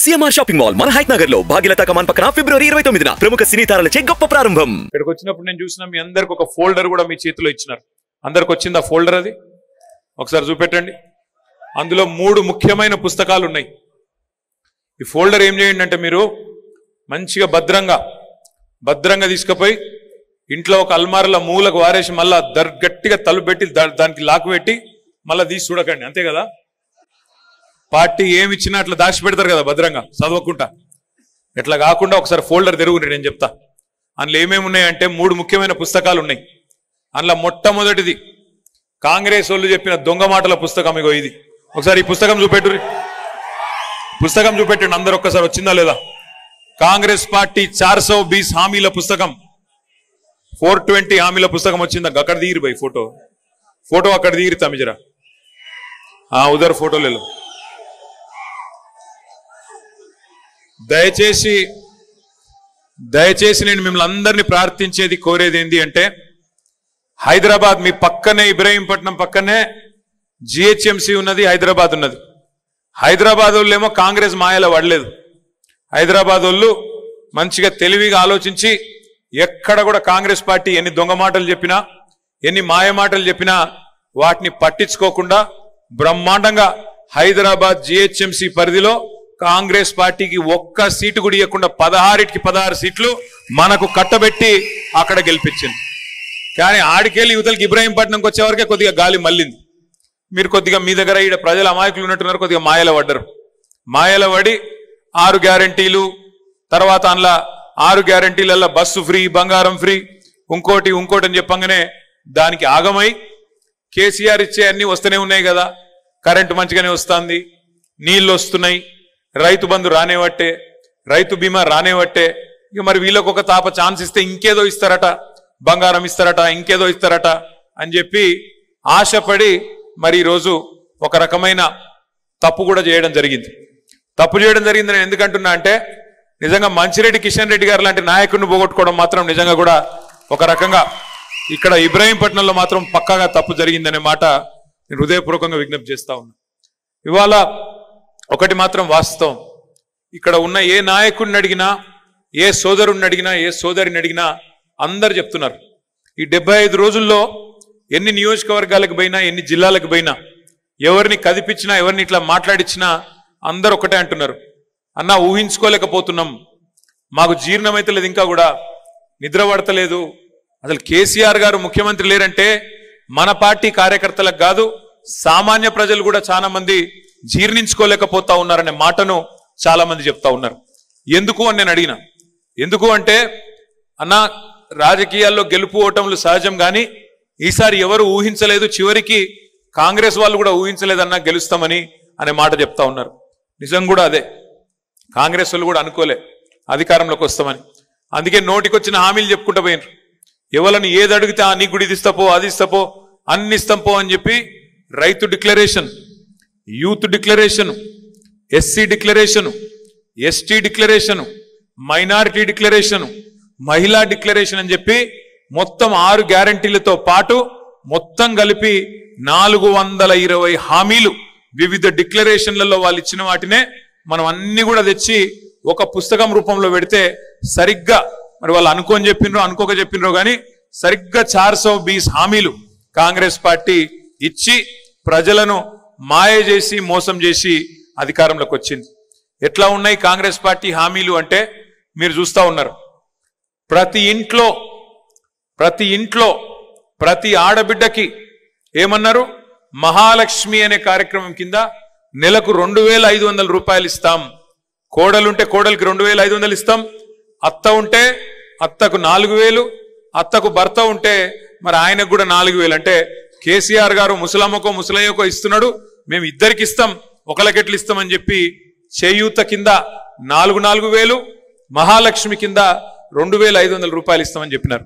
CMR shopping mall మన height Nagar లో భాగ్యలతా కమాన్ పక్కన ఫిబ్రవరి 29న ప్రముఖ సినీ తారలచే గొప్ప ప్రారంభం. ఇక్కడికి వచ్చినప్పుడు నేను చూసిన మీ అందరికి ఒక ఫోల్డర్ కూడా మీ చేతిలో ఇచ్చినారు. అందరికి వచ్చింది ఆ ఫోల్డర్, అది ఒకసారి చూపెట్టండి. అందులో 3 ముఖ్యమైన పుస్తకాలు ఉన్నాయి. ఈ ఫోల్డర్ ఏం చేయండి అంటే మీరు మంచిగా భద్రంగా తీసుకుపోయి ఇంట్లో ఒక అల్మారల మూలకు వారేసి మళ్ళా గట్టిగా తలుపు పెట్టి దానికి లాక్ పెట్టి మళ్ళీ తీసి చూడకండి, అంతే కదా. పార్టీ ఏమి ఇచ్చినా అట్లా దాచి పెడతారు కదా భద్రంగా చదవకుండా. ఎట్లా కాకుండా ఒకసారి ఫోల్డర్ తెరుగుండి, నేను చెప్తా. అందులో ఏమేమి ఉన్నాయంటే 3 ముఖ్యమైన పుస్తకాలు ఉన్నాయి. అందులో మొట్టమొదటిది కాంగ్రెస్ వాళ్ళు చెప్పిన దొంగ మాటల పుస్తకం. ఇగో ఇది ఒకసారి ఈ పుస్తకం చూపెట్టండి అందరు ఒక్కసారి. వచ్చిందా లేదా? కాంగ్రెస్ పార్టీ 420 హామీల పుస్తకం, 420 హామీల పుస్తకం వచ్చిందా? అక్కడ దిగిరి భయ్ ఫోటో అక్కడ దిగిరి తమిజరా ఉదర్ ఫోటోలలో. దయచేసి నేను మిమ్మల్ని అందరినీ ప్రార్థించేది, కోరేది ఏంటి అంటే, హైదరాబాద్ మీ పక్కనే, ఇబ్రహీంపట్నం పక్కనే జిహెచ్ఎంసి ఉన్నది, హైదరాబాద్ ఉన్నది. హైదరాబాద్ వాళ్ళు ఏమో కాంగ్రెస్ మాయలో పడలేదు. హైదరాబాద్ వాళ్ళు మంచిగా తెలివిగా ఆలోచించి ఎక్కడ కూడా కాంగ్రెస్ పార్టీ ఎన్ని దొంగ మాటలు చెప్పినా, ఎన్ని మాయ మాటలు చెప్పినా వాటిని పట్టించుకోకుండా బ్రహ్మాండంగా హైదరాబాద్ జిహెచ్ఎంసి పరిధిలో కాంగ్రెస్ పార్టీకి ఒక్క సీటు కూడా ఇవ్వకుండా 16కి 16 సీట్లు మనకు కట్టబెట్టి అక్కడ గెలిపించింది. కానీ ఆడికెళ్ళి యువతలకి ఇబ్రహీంపట్నంకి వచ్చేవరకే కొద్దిగా గాలి మళ్ళింది. మీరు కొద్దిగా మీ దగ్గర ఈడ ప్రజల అమాయకులు ఉన్నట్టున్నారు, కొద్దిగా మాయల పడ్డారు. మాయల పడి 6 గ్యారంటీలు, తర్వాత అందులో 6 గ్యారంటీలలో బస్సు ఫ్రీ, బంగారం ఫ్రీ, ఇంకోటి అని చెప్పంగానే దానికి ఆగమై కేసీఆర్ ఇచ్చే అన్ని వస్తూనే ఉన్నాయి కదా. కరెంటు మంచిగానే వస్తుంది, నీళ్లు వస్తున్నాయి, రైతు బంధు రానేవట్టే, రైతు బీమా రానేవట్టే. ఇక మరి వీళ్ళకు ఒక తాప ఛాన్స్ ఇస్తే ఇంకేదో ఇస్తారట, బంగారం ఇస్తారట, ఇంకేదో ఇస్తారట అని చెప్పి ఆశపడి మరి ఈరోజు ఒక రకమైన తప్పు కూడా చేయడం జరిగింది. తప్పు చేయడం జరిగిందని ఎందుకంటున్నా అంటే, నిజంగా మంచిరెడ్డి కిషన్ రెడ్డి గారు లాంటి నాయకుడిని పోగొట్టుకోవడం మాత్రం నిజంగా కూడా ఒక రకంగా ఇక్కడ ఇబ్రహీంపట్నంలో మాత్రం పక్కాగా తప్పు జరిగిందనే మాట నేను హృదయపూర్వకంగా విజ్ఞప్తి చేస్తా ఉన్నా. ఇవాళ ఒకటి మాత్రం వాస్తవం, ఇక్కడ ఉన్న ఏ నాయకుడిని అడిగినా, ఏ సోదరుడిని అడిగినా, ఏ సోదరిని అడిగినా అందరు చెప్తున్నారు, ఈ 75 రోజుల్లో ఎన్ని నియోజకవర్గాలకు పోయినా, ఎన్ని జిల్లాలకు పోయినా, ఎవరిని కదిపించినా, ఎవరిని ఇట్లా మాట్లాడించినా అందరు ఒకటే అంటున్నారు, అన్న ఊహించుకోలేకపోతున్నాం, మాకు జీర్ణమైతే లేదు, ఇంకా కూడా నిద్ర పడతలేదు. అసలు కేసీఆర్ గారు ముఖ్యమంత్రి లేరంటే మన పార్టీ కార్యకర్తలకు కాదు, సామాన్య ప్రజలు కూడా చాలా మంది జీర్ణించుకోలేకపోతా ఉన్నారనే మాటను చాలా మంది చెప్తా ఉన్నారు. ఎందుకు అని నేను అడిగిన. ఎందుకు అంటే, అన్న రాజకీయాల్లో గెలుపు ఓటములు సహజం, కానీ ఈసారి ఎవరు ఊహించలేదు, చివరికి కాంగ్రెస్ వాళ్ళు కూడా ఊహించలేదన్నా గెలుస్తామని అనే మాట చెప్తా ఉన్నారు. నిజం కూడా అదే, కాంగ్రెస్ వాళ్ళు కూడా అనుకోలే అధికారంలోకి వస్తామని. అందుకే నోటికొచ్చిన హామీలు చెప్పుకుంటూ పోయినారు. ఎవరిని ఏది అడిగితే నీ గుడి ఇస్తాపో, అది ఇస్తాపో, అన్ని ఇస్తాంపో అని చెప్పి రైతు declaration, youth declaration, SC declaration, ST declaration, minority declaration, మహిళా డిక్లరేషన్ అని చెప్పి మొత్తం 6 గ్యారంటీలతో పాటు మొత్తం కలిపి 420 హామీలు వివిధ డిక్లరేషన్లలో వాళ్ళు ఇచ్చిన వాటినే మనం అన్ని కూడా తెచ్చి ఒక పుస్తకం రూపంలో పెడితే, సరిగ్గా మరి వాళ్ళు అనుకోని చెప్పినరో అనుకోక చెప్పినరో కానీ సరిగ్గా 420 హామీలు కాంగ్రెస్ పార్టీ ఇచ్చి ప్రజలను మాయ చేసి, మోసం చేసి అధికారంలోకి వచ్చింది. ఎట్లా ఉన్నాయి కాంగ్రెస్ పార్టీ హామీలు అంటే మీరు చూస్తా ఉన్నారు. ప్రతి ఇంట్లో ప్రతి ఆడబిడ్డకి ఏమన్నారు, మహాలక్ష్మి అనే కార్యక్రమం కింద నెలకు 2500 రూపాయలు ఇస్తాం. కోడలుంటే కోడలికి 2500 ఇస్తాం, అత్త ఉంటే అత్తకు 4000, అత్తకు భర్త ఉంటే మరి ఆయనకు కూడా 4000. అంటే కేసీఆర్ గారు ముసలమ్మకో ముసలయ్యకో ఇస్తున్నాడు, మేము ఇద్దరికి ఇస్తాం, ఒకళ్ళకెట్లు ఇస్తామని చెప్పి చేయూత కింద 4000, మహాలక్ష్మి కింద 2500 రూపాయలు ఇస్తామని చెప్పినారు.